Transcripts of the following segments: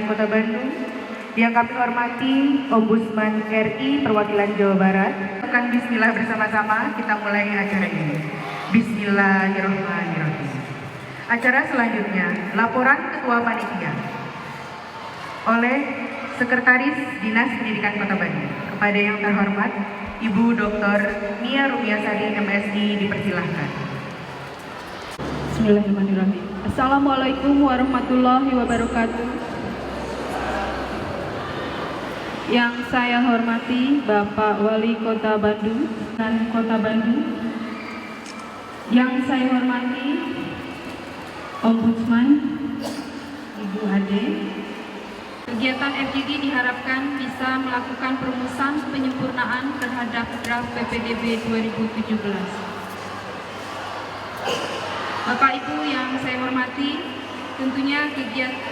Pendidikan Kota Bandung. Yang kami hormati Ombudsman RI Perwakilan Jawa Barat. Akan bismillah bersama-sama kita mulai acara ini. Bismillahirrahmanirrahim. Acara selanjutnya, laporan Ketua Panitia oleh Sekretaris Dinas Pendidikan Kota Bandung. Kepada yang terhormat Ibu Dr. Nia Rumiasari MSI dipersilahkan. Bismillahirrahmanirrahim. Assalamualaikum warahmatullahi wabarakatuh. Yang saya hormati Bapak Wali Kota Bandung dan Kota Bandung. Yang saya hormati Ombudsman Ibu Ade. Kegiatan FGD diharapkan bisa melakukan perumusan penyempurnaan terhadap draft PPDB 2017. Bapak Ibu yang saya hormati, tentunya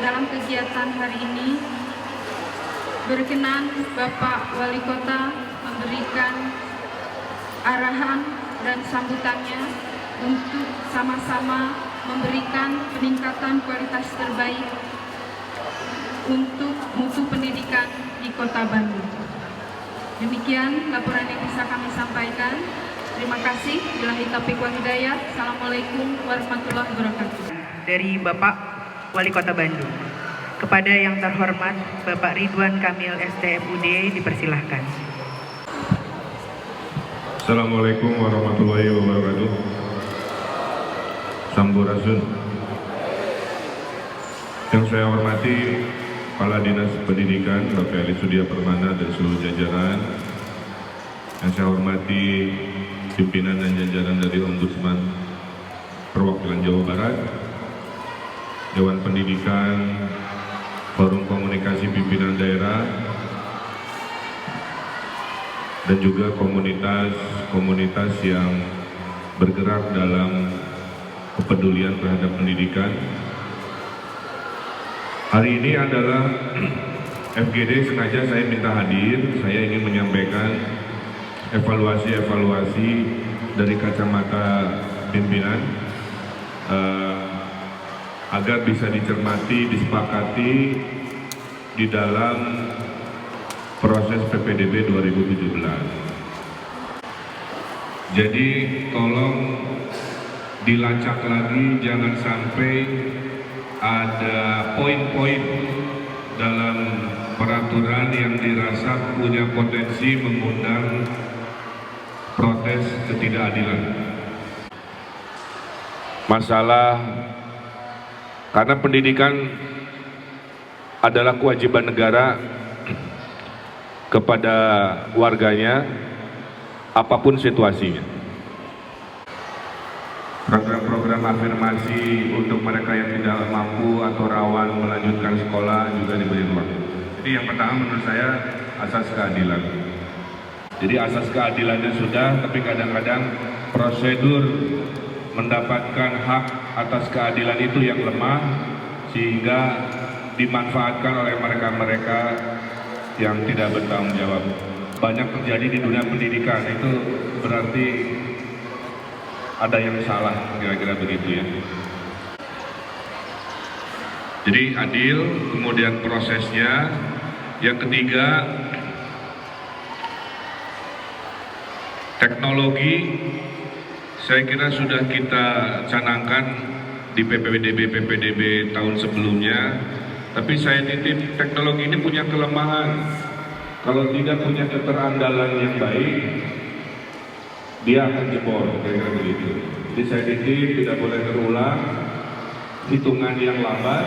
dalam kegiatan hari ini berkenan Bapak Wali Kota memberikan arahan dan sambutannya untuk sama-sama memberikan peningkatan kualitas terbaik untuk mutu pendidikan di Kota Bandung. Demikian laporan yang bisa kami sampaikan. Terima kasih. Billahi taufiq wal hidayah. Assalamualaikum warahmatullahi wabarakatuh. Dari Bapak Wali Kota Bandung. Kepada yang terhormat Bapak Ridwan Kamil STFUD dipersilahkan. Assalamualaikum warahmatullahi wabarakatuh. Sampurasun. Yang saya hormati Kepala Dinas Pendidikan Bapak Eli Sudia Permana dan seluruh jajaran. Yang saya hormati pimpinan dan jajaran dari Ombudsman Perwakilan Jawa Barat, Dewan Pendidikan, Forum Komunikasi Pimpinan Daerah, dan juga komunitas-komunitas yang bergerak dalam kepedulian terhadap pendidikan. Hari ini adalah FGD, sengaja saya minta hadir. Saya ingin menyampaikan evaluasi dari kacamata pimpinan agar bisa dicermati, disepakati di dalam proses PPDB 2017. Jadi tolong dilacak lagi, jangan sampai ada poin-poin dalam peraturan yang dirasa punya potensi mengundang protes ketidakadilan. Masalah karena pendidikan adalah kewajiban negara kepada warganya apapun situasinya. Program-program afirmasi untuk mereka yang tidak mampu atau rawan melanjutkan sekolah juga diberi ruang. Jadi yang pertama menurut saya asas keadilan. Jadi asas keadilannya sudah, tapi kadang-kadang prosedur mendapatkan hak atas keadilan itu yang lemah, sehingga dimanfaatkan oleh mereka-mereka yang tidak bertanggung jawab. Banyak terjadi di dunia pendidikan, itu berarti ada yang salah, kira-kira begitu ya. Jadi adil, kemudian prosesnya. Yang ketiga, teknologi. Saya kira sudah kita canangkan di PPDB tahun sebelumnya. Tapi saya titip, teknologi ini punya kelemahan. Kalau tidak punya keterandalan yang baik, dia akan jebol, kira-kira begitu. Jadi saya titip, tidak boleh terulang, hitungan yang lambat,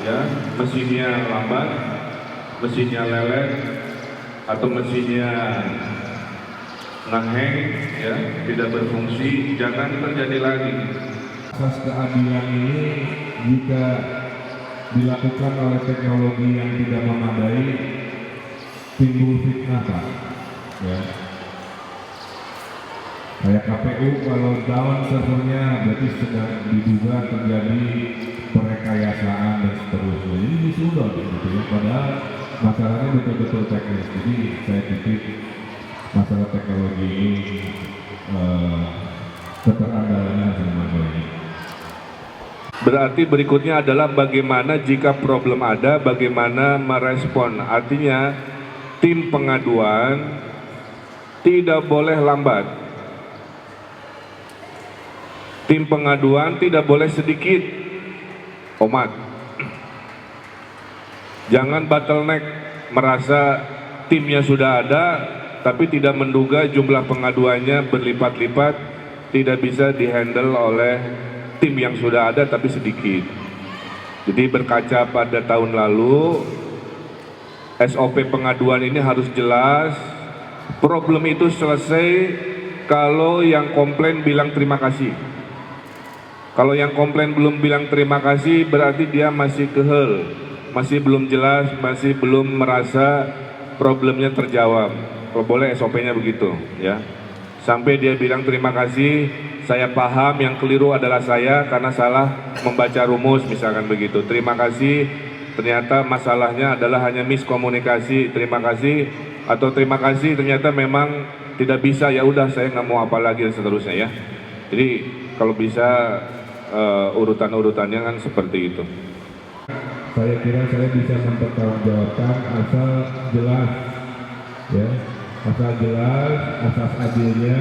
ya, mesinnya lambat, mesinnya lelet, atau mesinnya ngeheng, ya, tidak berfungsi, jangan terjadi lagi. Asas keadilan ini jika dilakukan oleh teknologi yang tidak memadai, timbul fitnah, Pak. Ya. Kayak KPU kalau down servernya berarti sedang diduga terjadi perekayasaan dan seterusnya. Jadi disuruh gitu ya. Padahal masalahnya betul-betul teknis. Jadi saya titip masalah teknologi ini keterandalannya harus memadai. Berarti berikutnya adalah bagaimana jika problem ada, bagaimana merespon. Artinya tim pengaduan tidak boleh lambat. Tim pengaduan tidak boleh sedikit. Omat. Jangan bottleneck, merasa timnya sudah ada tapi tidak menduga jumlah pengaduannya berlipat-lipat, tidak bisa dihandle oleh tim yang sudah ada tapi sedikit. Jadi berkaca pada tahun lalu, SOP pengaduan ini harus jelas. Problem itu selesai kalau yang komplain bilang terima kasih. Kalau yang komplain belum bilang terima kasih, berarti dia masih kehel, masih belum jelas, masih belum merasa problemnya terjawab. Kalau boleh SOP-nya begitu, ya. Sampai dia bilang terima kasih, saya paham, yang keliru adalah saya karena salah membaca rumus, misalkan begitu. Terima kasih, ternyata masalahnya adalah hanya miskomunikasi. Terima kasih, atau terima kasih ternyata memang tidak bisa, ya udah saya nggak mau apa lagi dan seterusnya, ya. Jadi kalau bisa urutan-urutannya kan seperti itu. Saya kira saya bisa mempertanggungjawabkan asal jelas, ya, asal jelas, asas adilnya,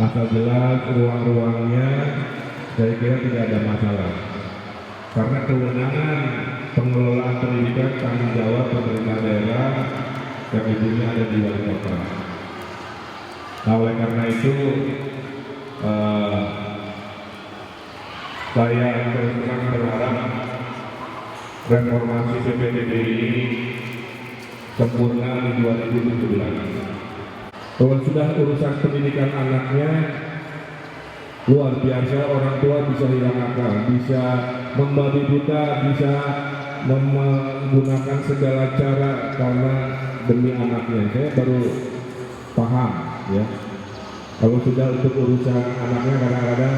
asal jelas ruang-ruangnya. Saya kira tidak ada masalah. Karena kewenangan pengelolaan pendidikan tanggung jawab pemerintah daerah yang ujungnya ada di wali kota. Nah, oleh karena itu saya terus terang berharap reformasi PPDB ini sempurna di 2017. Kalau sudah urusan pendidikan anaknya, luar biasa, orang tua bisa hilang akal, bisa membabi buta, bisa menggunakan segala cara karena demi anaknya. Saya baru paham, ya. Kalau sudah untuk urusan anaknya, kadang-kadang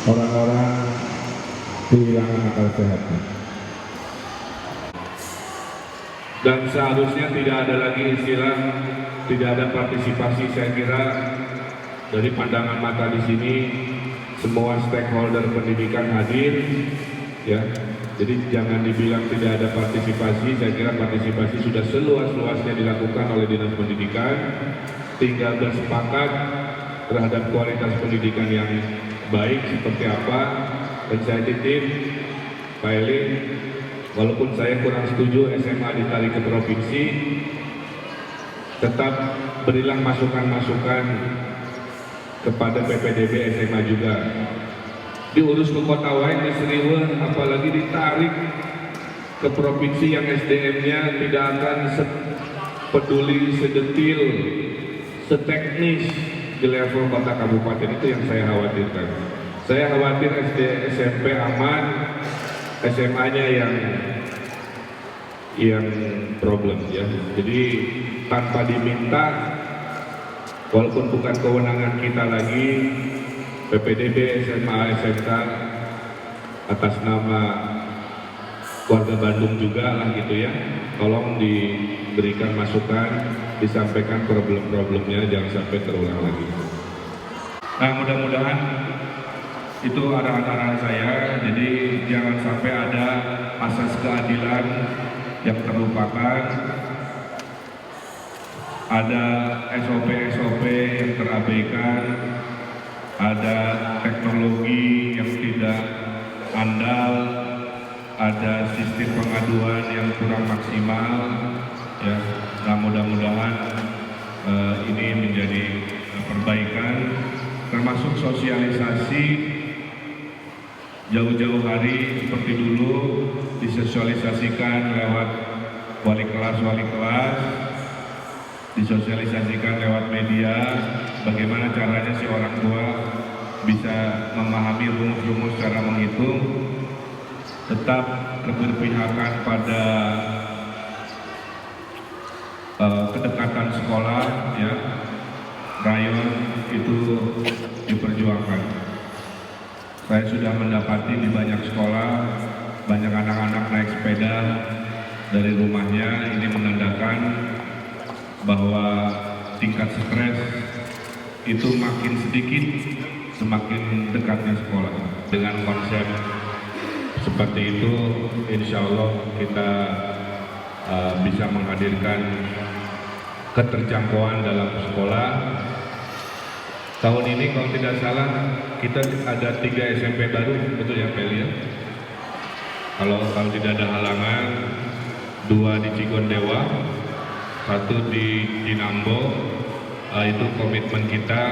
orang-orang kehilangan akal sehatnya. Dan seharusnya tidak ada lagi istilah tidak ada partisipasi. Saya kira dari pandangan mata di sini semua stakeholder pendidikan hadir, ya. Jadi jangan dibilang tidak ada partisipasi. Saya kira partisipasi sudah seluas-luasnya dilakukan oleh Dinas Pendidikan. Tinggal bersepakat terhadap kualitas pendidikan yang baik seperti apa. Dan saya titip Pak Eli, walaupun saya kurang setuju SMA ditarik ke provinsi, tetap berilah masukan-masukan kepada PPDB SMA juga. Diurus ke kota lain di Seriwe, apalagi ditarik ke provinsi yang SDM-nya tidak akan peduli, sedetil, seteknis di level kota kabupaten. Itu yang saya khawatirkan. Saya khawatir SD SMP aman, SMA-nya yang problem, ya. Jadi tanpa diminta, walaupun bukan kewenangan kita lagi, PPDB SMA SMK atas nama warga Bandung juga lah gitu, ya. Tolong diberikan masukan, disampaikan problem-problemnya, jangan sampai terulang lagi. Nah, mudah-mudahan itu arahan-arahan saya. Jadi jangan sampai ada asas keadilan yang terlupakan, ada SOP-SOP yang terabaikan, ada teknologi yang tidak andal, ada sistem pengaduan yang kurang maksimal, ya. Nah, mudah-mudahan ini menjadi perbaikan, termasuk sosialisasi jauh-jauh hari seperti dulu, disosialisasikan lewat wali kelas, disosialisasikan lewat media, bagaimana caranya si orang tua bisa memahami rumus-rumus cara menghitung, tetap keberpihakan pada kedekatan sekolah, ya, rayon itu diperjuangkan. Saya sudah mendapati di banyak sekolah, banyak anak-anak naik sepeda dari rumahnya. Ini menandakan bahwa tingkat stres itu makin sedikit semakin dekatnya sekolah. Dengan konsep seperti itu, insya Allah kita bisa menghadirkan keterjangkauan dalam sekolah. Tahun ini kalau tidak salah kita ada 3 SMP baru, betul ya Pak Elia? Kalau tidak ada halangan, 2 di Cigondewa, 1 di Cinambo. Itu komitmen kita.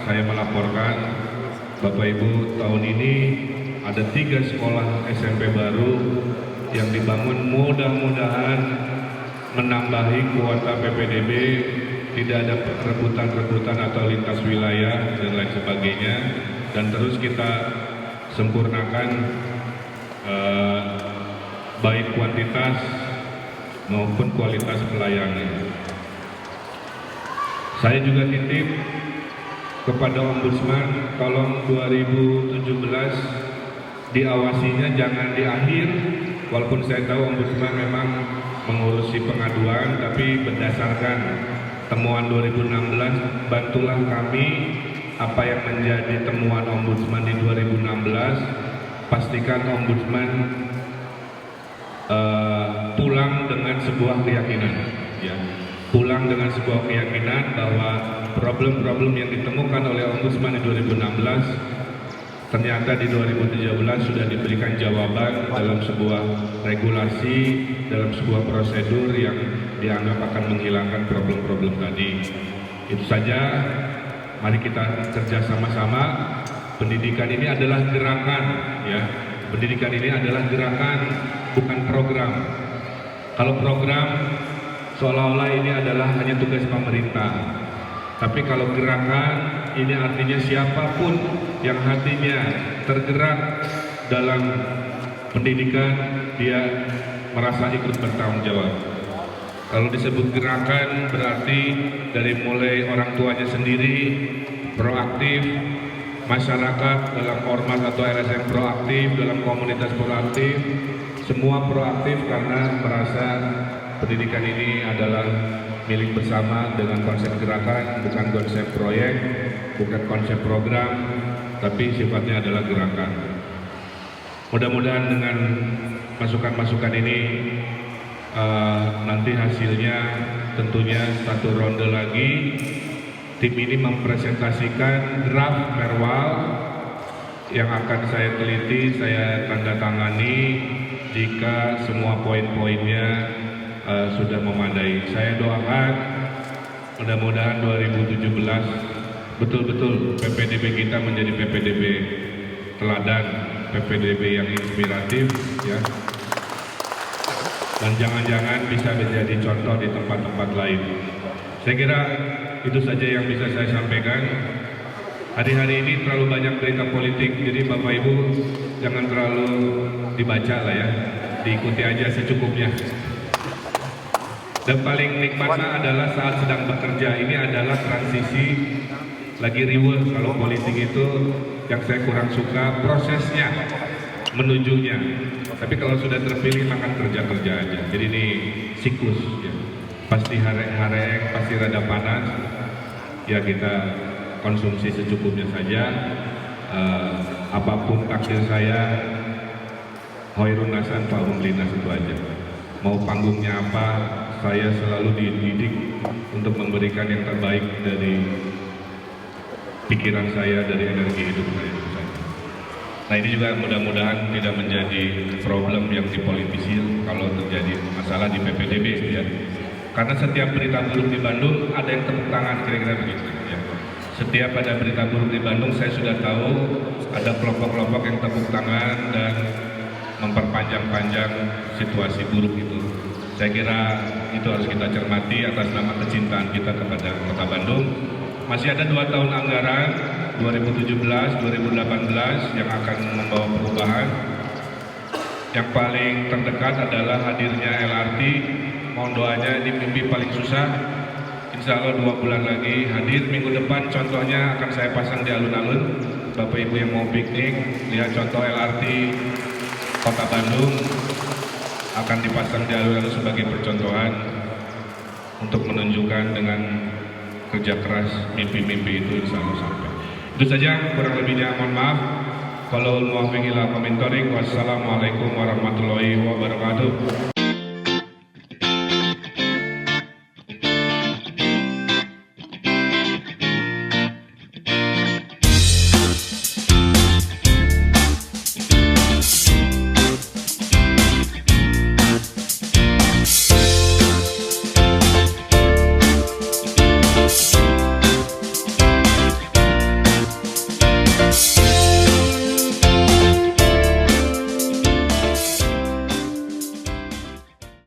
Saya melaporkan Bapak Ibu, tahun ini ada 3 sekolah SMP baru yang dibangun, mudah-mudahan menambahi kuota PPDB, tidak ada rebutan-rebutan atau lintas wilayah dan lain sebagainya, dan terus kita sempurnakan baik kuantitas maupun kualitas pelayanan. Saya juga titip kepada Ombudsman, tolong 2017 diawasinya jangan di akhir, walaupun saya tahu Ombudsman memang mengurusi pengaduan, tapi berdasarkan temuan 2016, bantulah kami apa yang menjadi temuan Ombudsman di 2016, pastikan Ombudsman pulang dengan sebuah keyakinan, ya. Pulang dengan sebuah keyakinan bahwa problem-problem yang ditemukan oleh Ombudsman di 2016 ternyata di 2013 sudah diberikan jawaban dalam sebuah regulasi, dalam sebuah prosedur yang dianggap akan menghilangkan problem-problem tadi. Itu saja, mari kita kerja sama-sama. Pendidikan ini adalah gerakan, ya. Pendidikan ini adalah gerakan, bukan program. Kalau program seolah-olah ini adalah hanya tugas pemerintah. Tapi kalau gerakan, ini artinya siapapun yang hatinya tergerak dalam pendidikan, dia merasa ikut bertanggung jawab. Kalau disebut gerakan, berarti dari mulai orang tuanya sendiri proaktif, masyarakat dalam ormas atau LSM proaktif, dalam komunitas proaktif, semua proaktif karena merasa pendidikan ini adalah milik bersama dengan konsep gerakan, bukan konsep proyek, bukan konsep program, tapi sifatnya adalah gerakan. Mudah-mudahan dengan masukan-masukan ini nanti hasilnya tentunya 1 ronde lagi. Tim ini mempresentasikan draft perwal yang akan saya teliti, saya tanda tangani jika semua poin-poinnya sudah memadai. Saya doakan mudah-mudahan 2017 betul-betul PPDB kita menjadi PPDB teladan, PPDB yang inspiratif, ya. Dan jangan-jangan bisa menjadi contoh di tempat-tempat lain. Saya kira itu saja yang bisa saya sampaikan. Hari-hari ini terlalu banyak berita politik, jadi Bapak Ibu jangan terlalu dibaca lah ya, diikuti aja secukupnya. Dan paling nikmatnya adalah saat sedang bekerja. Ini adalah transisi, lagi riweuh. Kalau politik itu yang saya kurang suka prosesnya menujunya. Tapi kalau sudah terpilih maka kerja-kerja aja. Jadi ini siklus, ya. Pasti harek-harek, pasti rada panas. Ya kita konsumsi secukupnya saja. Apapun takdir saya, khairun nasan fa'hum linas, itu aja. Mau panggungnya apa, saya selalu dididik untuk memberikan yang terbaik dari pikiran saya, dari energi hidup saya. Nah ini juga mudah-mudahan tidak menjadi problem yang dipolitisir kalau terjadi masalah di PPDB, ya. Karena setiap berita buruk di Bandung ada yang tepuk tangan, kira-kira begitu, ya. Setiap ada berita buruk di Bandung, saya sudah tahu ada kelompok-kelompok yang tepuk tangan dan memperpanjang-panjang situasi buruk itu. Saya kira itu harus kita cermati atas nama kecintaan kita kepada Kota Bandung. Masih ada 2 tahun anggaran 2017-2018 yang akan membawa perubahan. Yang paling terdekat adalah hadirnya LRT. Mohon doanya, ini mimpi paling susah. Insya Allah 2 bulan lagi hadir. Minggu depan contohnya akan saya pasang di alun-alun. Bapak Ibu yang mau piknik, lihat contoh LRT Kota Bandung akan dipasang di alun-alun sebagai percontohan untuk menunjukkan dengan kerja keras mimpi-mimpi itu insya Allah sampai. Itu saja, kurang lebihnya mohon maaf. Kalau muwaffiq ila mentoring, wassalamualaikum warahmatullahi wabarakatuh.